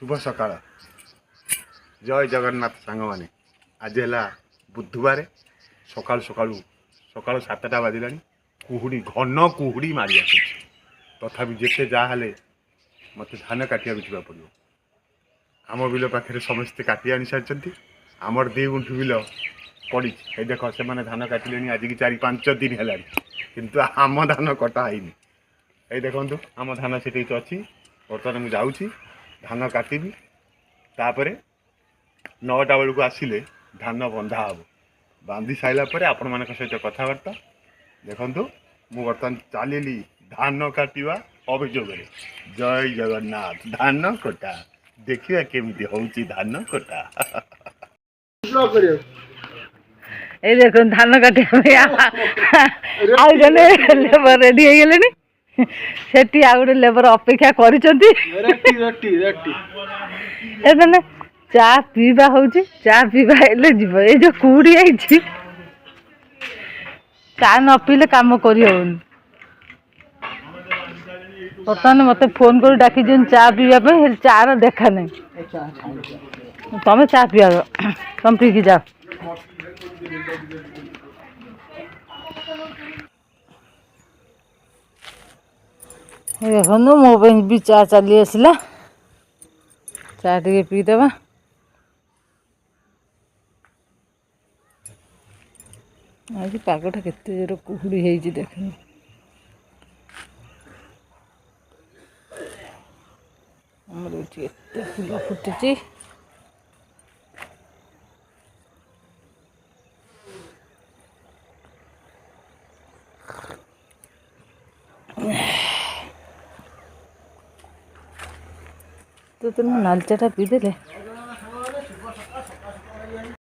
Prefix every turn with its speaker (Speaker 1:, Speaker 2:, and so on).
Speaker 1: शुभ सकाळ जय जगन्नाथ सांग मैंने आज है बुधवार सकाल सकाल सकाल 7टा बाजिला कुहुड़ी घन कुहुड़ी मारी आस तथापि जिते जहाँ मत धान काटिया जा पड़ो आम बिल पाखे समस्ते काटी आनी सारी आमर 2 गुंठु बिल पड़ी देख से मैंने धान काटिले आज की 4-5 दिन है किंतु आम धान कटा है ये देखो आम धान से अच्छी बर्तमान मुझे जाऊँगी धान काटबी तापर 9टा बेलू आसिले धान बंधा हम बांधी सारापर आपण मान सहित कथबार्ता देखु मु बर्तमान चलि धान काटा अभियोग जय जगन्नाथ धान कटा देखिए केमी हूँ धान कटा
Speaker 2: ये देखो धान काटिया लेबर रेडी हो गले सेठी आ गए लेबर अपेक्षा कर चा पीवा हूँ चा पीवा जीव ये जो कुड़ी आई चा न पीले कम कर बर्तमान मत फोन कर डाकी चा पीवा चार देखा नहीं तुम चा पीवा तुम पीकी जाओ देखो मो भी चा चली आसला चा टे पीदेवा आज पागटा केते जोर कुहुड़ी है देख फूल फुटी तो तुम नाल चाटा पीदेले